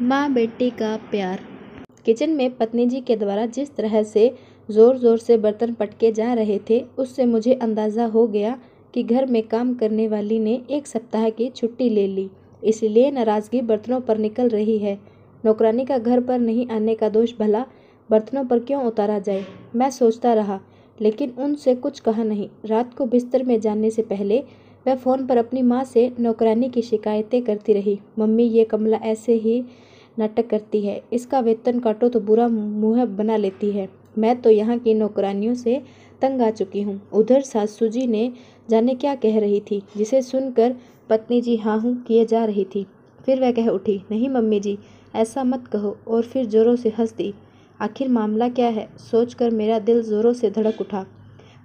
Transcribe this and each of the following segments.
माँ बेटी का प्यार। किचन में पत्नी जी के द्वारा जिस तरह से ज़ोर ज़ोर से बर्तन पटके जा रहे थे, उससे मुझे अंदाज़ा हो गया कि घर में काम करने वाली ने 1 सप्ताह की छुट्टी ले ली, इसलिए नाराज़गी बर्तनों पर निकल रही है। नौकरानी का घर पर नहीं आने का दोष भला बर्तनों पर क्यों उतारा जाए? मैं सोचता रहा, लेकिन उनसे कुछ कहा नहीं। रात को बिस्तर में जाने से पहले वह फ़ोन पर अपनी माँ से नौकरानी की शिकायतें करती रही। मम्मी, ये कमला ऐसे ही नाटक करती है, इसका वेतन काटो तो बुरा मुँह बना लेती है। मैं तो यहाँ की नौकरानियों से तंग आ चुकी हूँ। उधर सासू जी ने जाने क्या कह रही थी, जिसे सुनकर पत्नी जी हाँ हूँ किए जा रही थी। फिर वह कह उठी, नहीं मम्मी जी, ऐसा मत कहो, और फिर जोरों से हंस दी। आखिर मामला क्या है, सोचकर मेरा दिल जोरों से धड़क उठा।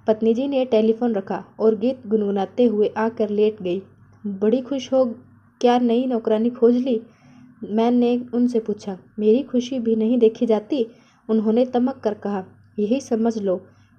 पत्नी जी ने टेलीफोन रखा और गीत गुनगुनाते हुए आकर लेट गई। बड़ी खुश हो, क्या नई नौकरानी खोज ली? मैंने उनसे पूछा। मेरी खुशी भी नहीं देखी जाती, उन्होंने तमक कर कहा। यही समझ लो।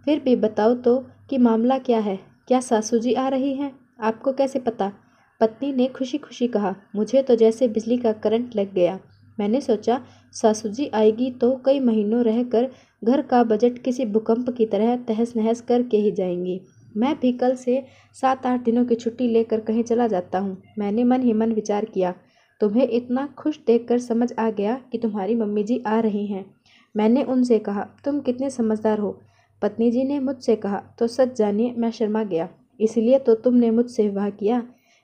फिर भी बताओ तो कि मामला क्या है? क्या सासू जी आ रही हैं? आपको कैसे पता? पत्नी ने खुशी खुशी कहा। मुझे तो जैसे बिजली का करंट लग गया। मैंने सोचा सासू जी आएगी तो कई महीनों रहकर घर का बजट किसी भूकंप की तरह तहस नहस करके ही जाएंगी। मैं भी कल से 7-8 दिनों की छुट्टी लेकर कहीं चला जाता हूँ। मैंने मन ही मन विचार किया। तुम्हें इतना खुश देखकर समझ आ गया कि तुम्हारी मम्मी जी आ रही हैं। मैंने उनसे कहा, तुम कितने समझदार हो। पत्नी जी ने मुझसे कहा, तो सच जानिए मैं शर्मा गया। इसलिए तो तुमने मुझसे विवाह किया,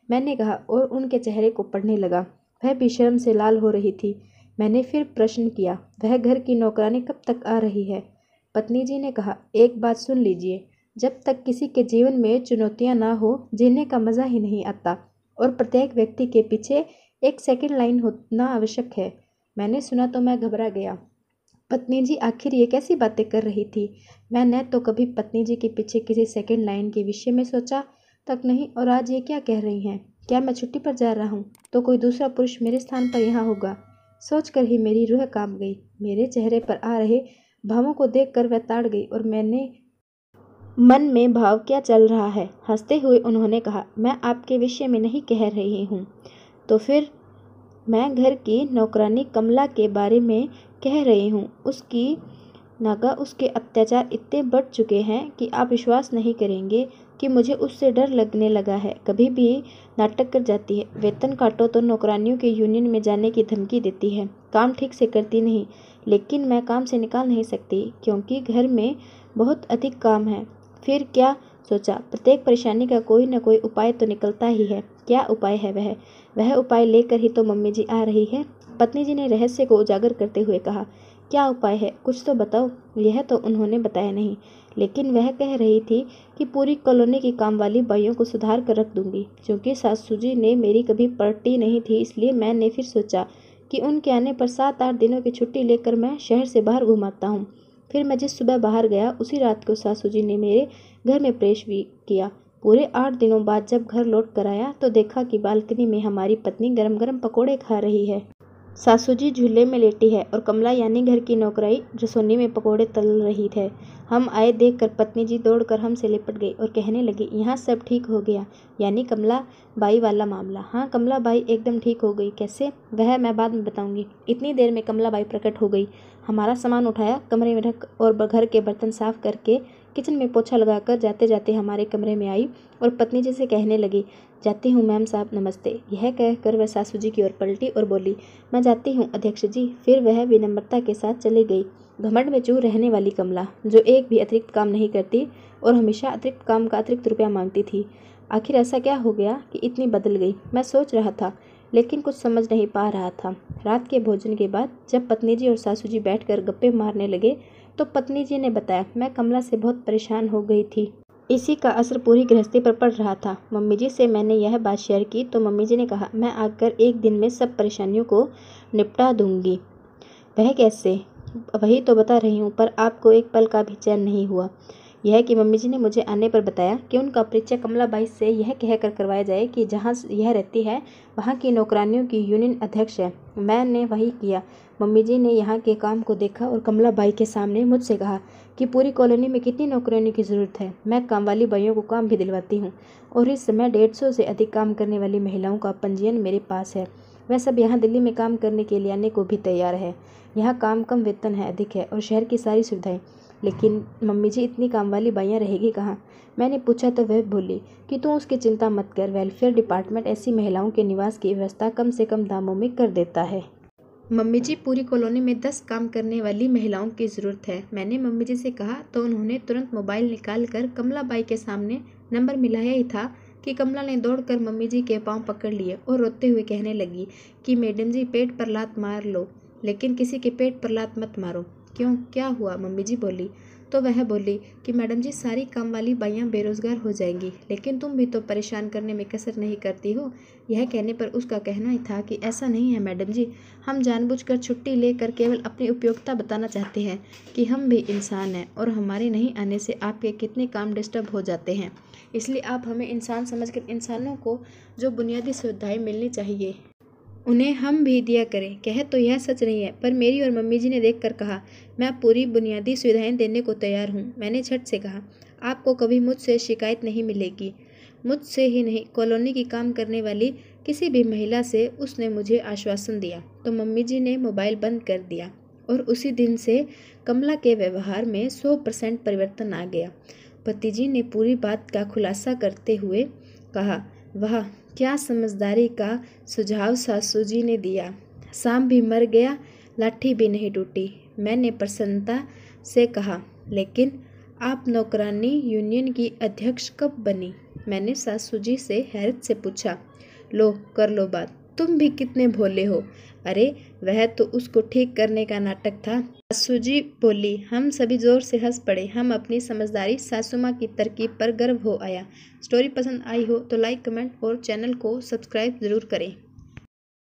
मैंने कहा और उनके चेहरे को पढ़ने लगा। वह भी शर्म से लाल हो रही थी। मैंने फिर प्रश्न किया, वह घर की नौकरानी कब तक आ रही है? पत्नी जी ने कहा, एक बात सुन लीजिए, जब तक किसी के जीवन में चुनौतियां ना हो, जीने का मज़ा ही नहीं आता, और प्रत्येक व्यक्ति के पीछे एक सेकंड लाइन होना आवश्यक है। मैंने सुना तो मैं घबरा गया। पत्नी जी आखिर ये कैसी बातें कर रही थी? मैंने तो कभी पत्नी जी के पीछे किसी सेकंड लाइन के विषय में सोचा तक नहीं, और आज ये क्या कह रही हैं? क्या मैं छुट्टी पर जा रहा हूँ तो कोई दूसरा पुरुष मेरे स्थान पर यहाँ होगा? सोचकर ही मेरी रूह कांप गई। मेरे चेहरे पर आ रहे भावों को देखकर वह ताड़ गई और मैंने मन में भाव क्या चल रहा है। हंसते हुए उन्होंने कहा, मैं आपके विषय में नहीं कह रही हूँ। तो फिर? मैं घर की नौकरानी कमला के बारे में कह रही हूँ। उसके अत्याचार इतने बढ़ चुके हैं कि आप विश्वास नहीं करेंगे कि मुझे उससे डर लगने लगा है। कभी भी नाटक कर जाती है। वेतन काटो तो नौकरानियों के यूनियन में जाने की धमकी देती है। काम ठीक से करती नहीं, लेकिन मैं काम से निकाल नहीं सकती क्योंकि घर में बहुत अधिक काम है। फिर क्या सोचा, प्रत्येक परेशानी का कोई न कोई उपाय तो निकलता ही है। क्या उपाय है वह उपाय लेकर ही तो मम्मी जी आ रही है। पत्नी जी ने रहस्य को उजागर करते हुए कहा, क्या उपाय है, कुछ तो बताओ। यह तो उन्होंने बताया नहीं, लेकिन वह कह रही थी कि पूरी कॉलोनी की काम वाली बाइयों को सुधार कर रख दूंगी। क्योंकि सासू जी ने मेरी कभी पलटी नहीं थी, इसलिए मैंने फिर सोचा कि उनके आने पर 7-8 दिनों की छुट्टी लेकर मैं शहर से बाहर घुमाता हूँ। फिर मैं जिस सुबह बाहर गया, उसी रात को सासू जी ने मेरे घर में प्रवेश भी किया। पूरे 8 दिनों बाद जब घर लौट कर आया तो देखा कि बालकनी में हमारी पत्नी गरम गरम पकोड़े खा रही है। सासू जी झूले में लेटी है और कमला यानी घर की नौकराई रसोनी में पकोड़े तल रही है। हम आए देखकर पत्नी जी दौड़कर हमसे लिपट गई और कहने लगी, यहाँ सब ठीक हो गया, यानी कमला बाई वाला मामला। हाँ, कमला बाई एकदम ठीक हो गई। कैसे? वह मैं बाद में बताऊंगी। इतनी देर में कमला बाई प्रकट हो गई। हमारा सामान उठाया, कमरे में रख और घर के बर्तन साफ करके किचन में पोछा लगाकर जाते जाते हमारे कमरे में आई और पत्नी जी से कहने लगी, जाती हूँ मैम साहब, नमस्ते। यह कहकर वह सासू जी की ओर पलटी और बोली, मैं जाती हूँ अध्यक्ष जी। फिर वह विनम्रता के साथ चली गई। घमंड में चूर रहने वाली कमला, जो एक भी अतिरिक्त काम नहीं करती और हमेशा अतिरिक्त काम का अतिरिक्त रुपया मांगती थी, आखिर ऐसा क्या हो गया कि इतनी बदल गई? मैं सोच रहा था, लेकिन कुछ समझ नहीं पा रहा था। रात के भोजन के बाद जब पत्नी जी और सासू जी बैठकर गप्पे मारने लगे तो पत्नी जी ने बताया, मैं कमला से बहुत परेशान हो गई थी। इसी का असर पूरी गृहस्थी पर पड़ रहा था। मम्मी जी से मैंने यह बात शेयर की तो मम्मी जी ने कहा, मैं आकर एक दिन में सब परेशानियों को निपटा दूंगी। वह कैसे? वही तो बता रही हूँ, पर आपको एक पल का भी चैन नहीं हुआ। यह कि मम्मी जी ने मुझे आने पर बताया कि उनका परिचय कमला बाई से यह कहकर करवाया जाए कि जहाँ यह रहती है वहाँ की नौकरानियों की यूनियन अध्यक्ष है। मैंने वही किया। मम्मी जी ने यहाँ के काम को देखा और कमला बाई के सामने मुझसे कहा कि पूरी कॉलोनी में कितनी नौकरानियों की ज़रूरत है। मैं काम वाली बाइयों को काम भी दिलवाती हूँ और इस समय 150 से अधिक काम करने वाली महिलाओं का पंजीयन मेरे पास है। वह सब यहाँ दिल्ली में काम करने के लिए आने को भी तैयार है। यहाँ काम कम, वेतन है अधिक है और शहर की सारी सुविधाएं। लेकिन मम्मी जी, इतनी काम वाली बाइयाँ रहेगी कहाँ? मैंने पूछा तो वह बोली कि तू उसकी चिंता मत कर, वेलफेयर डिपार्टमेंट ऐसी महिलाओं के निवास की व्यवस्था कम से कम दामों में कर देता है। मम्मी जी, पूरी कॉलोनी में 10 काम करने वाली महिलाओं की ज़रूरत है। मैंने मम्मी जी से कहा तो उन्होंने तुरंत मोबाइल निकाल कर कमला बाई के सामने नंबर मिलाया ही था कि कमला ने दौड़कर मम्मी जी के पांव पकड़ लिए और रोते हुए कहने लगी कि मैडम जी, पेट पर लात मार लो, लेकिन किसी के पेट पर लात मत मारो। क्यों, क्या हुआ? मम्मी जी बोली। तो वह बोली कि मैडम जी, सारी काम वाली बाइयाँ बेरोजगार हो जाएंगी, लेकिन तुम भी तो परेशान करने में कसर नहीं करती हो। यह कहने पर उसका कहना ही था कि ऐसा नहीं है मैडम जी, हम जानबूझकर छुट्टी लेकर केवल अपनी उपयोगिता बताना चाहते हैं कि हम भी इंसान हैं और हमारे नहीं आने से आपके कितने काम डिस्टर्ब हो जाते हैं। इसलिए आप हमें इंसान समझकर इंसानों को जो बुनियादी सुविधाएं मिलनी चाहिए उन्हें हम भी दिया करें। कहे तो यह सच नहीं है, पर मेरी और मम्मी जी ने देखकर कहा, मैं पूरी बुनियादी सुविधाएं देने को तैयार हूँ। मैंने झट से कहा, आपको कभी मुझसे शिकायत नहीं मिलेगी। मुझसे ही नहीं, कॉलोनी की काम करने वाली किसी भी महिला से, उसने मुझे आश्वासन दिया। तो मम्मी जी ने मोबाइल बंद कर दिया और उसी दिन से कमला के व्यवहार में 100% परिवर्तन आ गया। भतीजी ने पूरी बात का खुलासा करते हुए कहा, वाह, क्या समझदारी का सुझाव सासू जी ने दिया। सांप भी मर गया, लाठी भी नहीं टूटी। मैंने प्रसन्नता से कहा, लेकिन आप नौकरानी यूनियन की अध्यक्ष कब बनी? मैंने सासू जी से हैरत से पूछा। लो, कर लो बात, तुम भी कितने भोले हो। अरे, वह तो उसको ठीक करने का नाटक था। सासू जी बोली। हम सभी जोर से हंस पड़े। हम अपनी समझदारी सासू माँ की तरकीब पर गर्व हो आया। स्टोरी पसंद आई हो तो लाइक, कमेंट और चैनल को सब्सक्राइब जरूर करें।